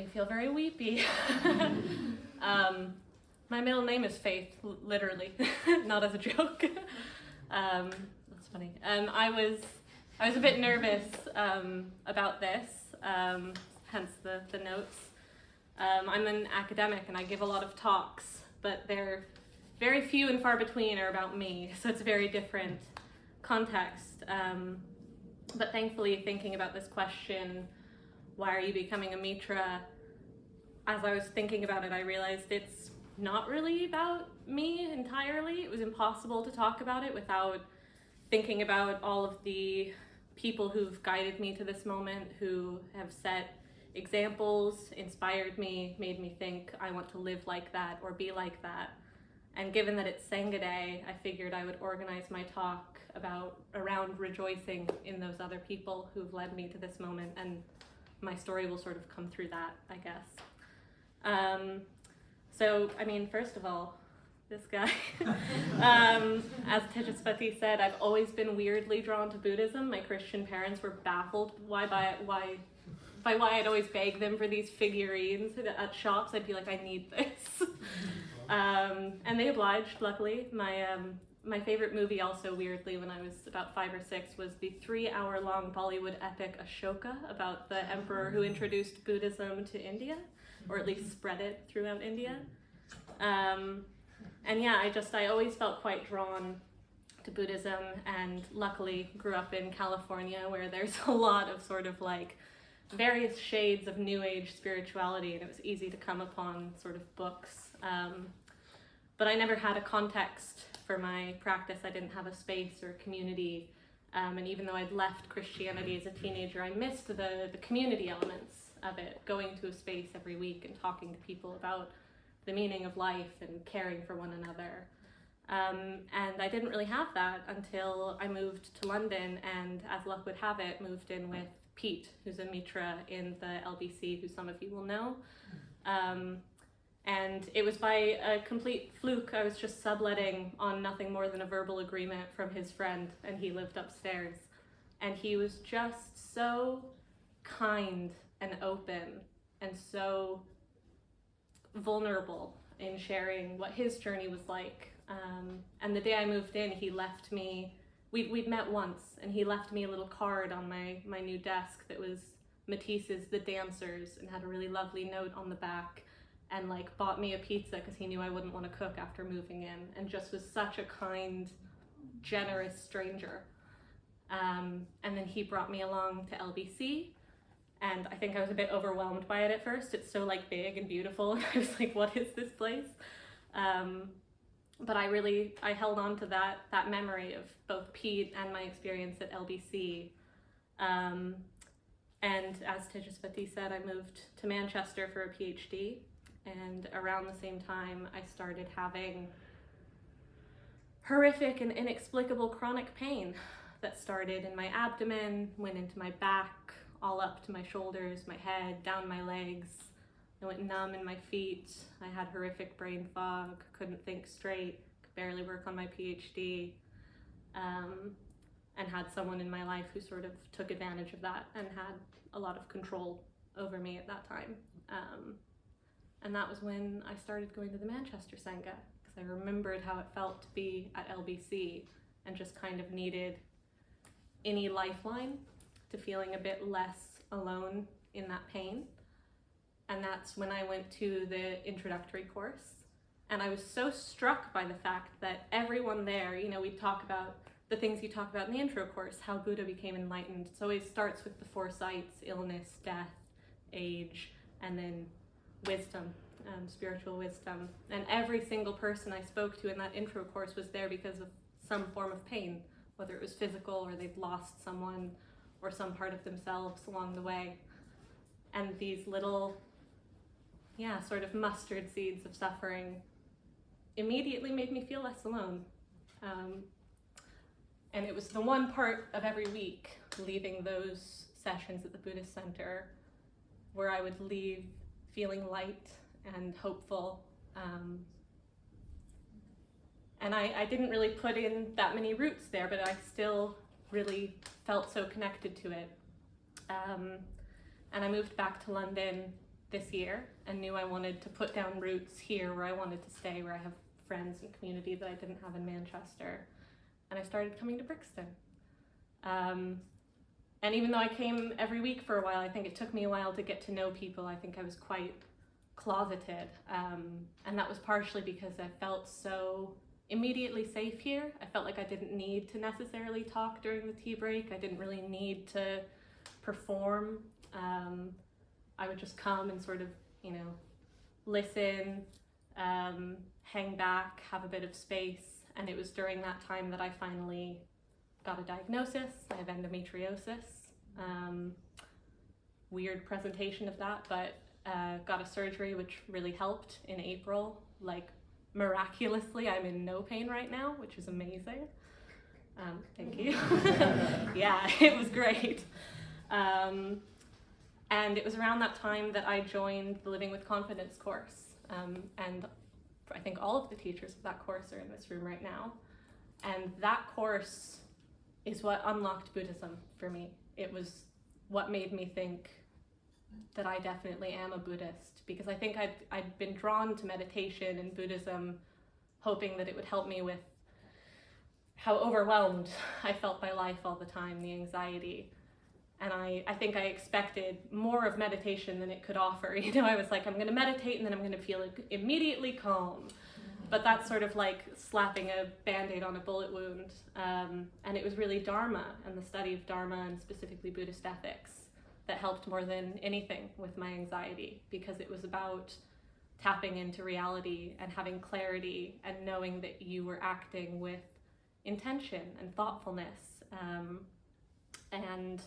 feel very weepy. My middle name is Faith, literally, not as a joke. That's funny. I was a bit nervous about this, hence the notes. I'm an academic and I give a lot of talks, but they're very few and far between are about me, so it's a very different context. But thankfully, thinking about this question, why are you becoming a Mitra? As I was thinking about it, I realized it's not really about me entirely. It was impossible to talk about it without thinking about all of the people who've guided me to this moment, who have set examples, inspired me, made me think I want to live like that or be like that. And given that it's Sangha Day, I figured I would organize my talk around rejoicing in those other people who've led me to this moment, and my story will sort of come through that, I guess. So, I mean, first of all, this guy, as Tejaswati said, I've always been weirdly drawn to Buddhism. My Christian parents were baffled by why I'd always beg them for these figurines at shops. I'd be like, I need this. And they obliged, luckily. My favorite movie also, weirdly, when I was about 5 or 6, was the 3-hour-long Bollywood epic Ashoka, about the emperor who introduced Buddhism to India, or at least spread it throughout India. And yeah, I always felt quite drawn to Buddhism, and luckily grew up in California, where there's a lot of sort of like various shades of New Age spirituality, and it was easy to come upon sort of books. But I never had a context for my practice. I didn't have a space or a community. And even though I'd left Christianity as a teenager, I missed the community elements of it, going to a space every week and talking to people about the meaning of life and caring for one another. And I didn't really have that until I moved to London, and as luck would have it, moved in with Pete, who's a Mitra in the LBC, who some of you will know. And it was by a complete fluke. I was just subletting on nothing more than a verbal agreement from his friend, and he lived upstairs. And he was just so kind and open and so vulnerable in sharing what his journey was like. And the day I moved in, he left me, we'd met once, and he left me a little card on my new desk that was Matisse's The Dancers, and had a really lovely note on the back, and like bought me a pizza because he knew I wouldn't want to cook after moving in, and just was such a kind, generous stranger. And then he brought me along to LBC, and I think I was a bit overwhelmed by it at first. It's so like big and beautiful, and I was like, what is this place? But I held on to that memory of both Pete and my experience at LBC. And as Tejaswati said, I moved to Manchester for a PhD, and around the same time I started having horrific and inexplicable chronic pain that started in my abdomen, went into my back, all up to my shoulders, my head, down my legs. I went numb in my feet. I had horrific brain fog, couldn't think straight, could barely work on my PhD, and had someone in my life who sort of took advantage of that and had a lot of control over me at that time. And that was when I started going to the Manchester Sangha, because I remembered how it felt to be at LBC and just kind of needed any lifeline to feeling a bit less alone in that pain. And that's when I went to the introductory course. And I was so struck by the fact that everyone there, we talk about the things you talk about in the intro course, how Buddha became enlightened. So it starts with the 4 sights: illness, death, age, and then wisdom, spiritual wisdom. And every single person I spoke to in that intro course was there because of some form of pain, whether it was physical or they'd lost someone or some part of themselves along the way. And these little, sort of mustard seeds of suffering immediately made me feel less alone. And it was the one part of every week, leaving those sessions at the Buddhist Center, where I would leave feeling light and hopeful. And I didn't really put in that many roots there, but I still really felt so connected to it. And I moved back to London this year and knew I wanted to put down roots here where I wanted to stay, where I have friends and community that I didn't have in Manchester. And I started coming to Brixton. And even though I came every week for a while, I think it took me a while to get to know people. I think I was quite closeted. And that was partially because I felt so immediately safe here. I felt like I didn't need to necessarily talk during the tea break. I didn't really need to perform. I would just come and sort of, listen, hang back, have a bit of space. And it was during that time that I finally got a diagnosis. I have endometriosis. Weird presentation of that, but got a surgery which really helped in April. Like, miraculously, I'm in no pain right now, which is amazing. Thank you. Yeah, it was great. And it was around that time that I joined the Living with Confidence course. And I think all of the teachers of that course are in this room right now. And that course is what unlocked Buddhism for me. It was what made me think that I definitely am a Buddhist, because I think I'd been drawn to meditation and Buddhism, hoping that it would help me with how overwhelmed I felt by life all the time, the anxiety. And I think I expected more of meditation than it could offer. I was like, I'm going to meditate and then I'm going to feel immediately calm. But that's sort of like slapping a Band-Aid on a bullet wound. And it was really Dharma and the study of Dharma, and specifically Buddhist ethics, that helped more than anything with my anxiety, because it was about tapping into reality and having clarity and knowing that you were acting with intention and thoughtfulness. And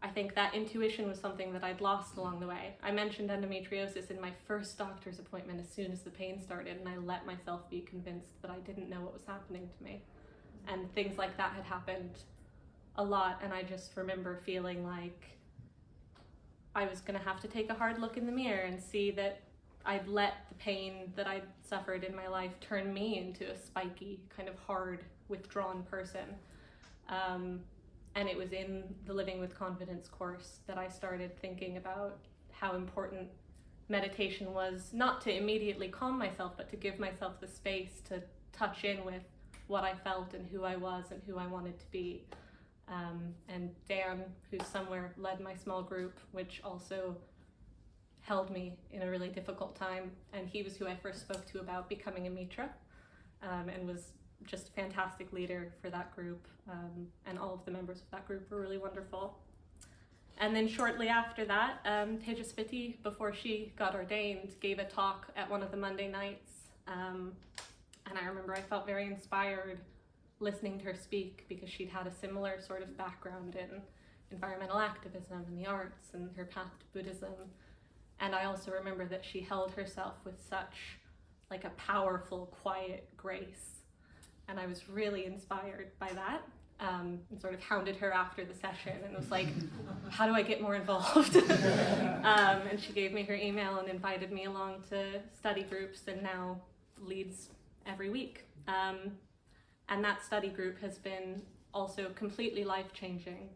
I think that intuition was something that I'd lost along the way. I mentioned endometriosis in my first doctor's appointment as soon as the pain started, and I let myself be convinced that I didn't know what was happening to me. And things like that had happened a lot, and I just remember feeling like I was gonna have to take a hard look in the mirror and see that I'd let the pain that I'd suffered in my life turn me into a spiky, kind of hard, withdrawn person. And it was in the Living with Confidence course that I started thinking about how important meditation was, not to immediately calm myself, but to give myself the space to touch in with what I felt and who I was and who I wanted to be. And Dan, who's somewhere, led my small group, which also held me in a really difficult time. And he was who I first spoke to about becoming a Mitra, and was just a fantastic leader for that group. And all of the members of that group were really wonderful. And then shortly after that, Tejasviti, before she got ordained, gave a talk at one of the Monday nights. And I remember I felt very inspired listening to her speak, because she'd had a similar sort of background in environmental activism and the arts and her path to Buddhism. And I also remember that she held herself with such like a powerful, quiet grace. And I was really inspired by that, and sort of hounded her after the session and was like, how do I get more involved? And she gave me her email and invited me along to study groups, and now leads every week. And that study group has been also completely life-changing.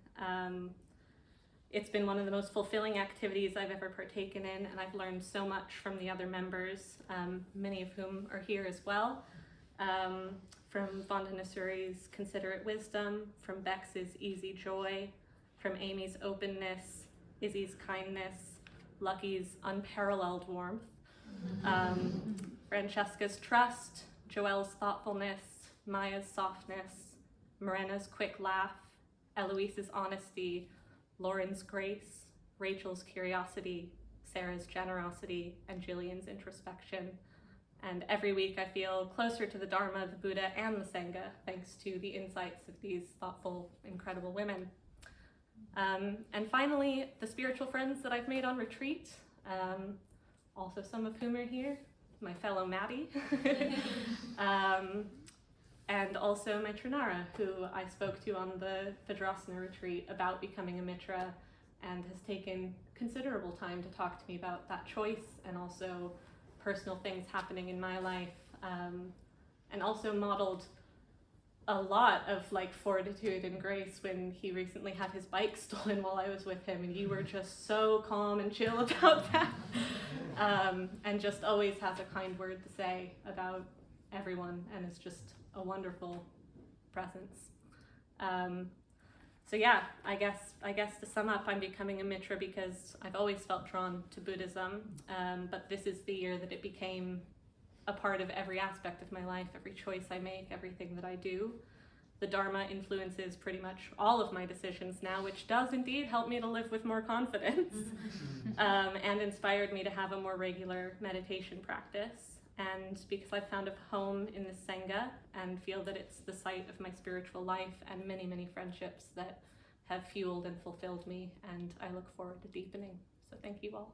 It's been one of the most fulfilling activities I've ever partaken in, and I've learned so much from the other members, many of whom are here as well. From Vandana Suri's Considerate Wisdom, from Bex's Easy Joy, from Amy's Openness, Izzy's Kindness, Lucky's Unparalleled Warmth, Francesca's Trust, Joelle's Thoughtfulness, Maya's Softness, Morena's Quick Laugh, Eloise's Honesty, Lauren's Grace, Rachel's Curiosity, Sarah's Generosity, and Jillian's Introspection. And every week I feel closer to the Dharma, the Buddha, and the Sangha, thanks to the insights of these thoughtful, incredible women. And finally, the spiritual friends that I've made on retreat, also some of whom are here, my fellow Maddie, and also my Trinara, who I spoke to on the Vajrasana retreat about becoming a Mitra, and has taken considerable time to talk to me about that choice, and also personal things happening in my life, and also modeled a lot of like fortitude and grace when he recently had his bike stolen while I was with him, and you were just so calm and chill about that. And just always has a kind word to say about everyone, and is just a wonderful presence. So yeah, I guess to sum up, I'm becoming a Mitra because I've always felt drawn to Buddhism, but this is the year that it became a part of every aspect of my life, every choice I make, everything that I do. The Dharma influences pretty much all of my decisions now, which does indeed help me to live with more confidence, and inspired me to have a more regular meditation practice. And because I've found a home in the Sangha and feel that it's the site of my spiritual life and many, many friendships that have fueled and fulfilled me, and I look forward to deepening. So thank you all.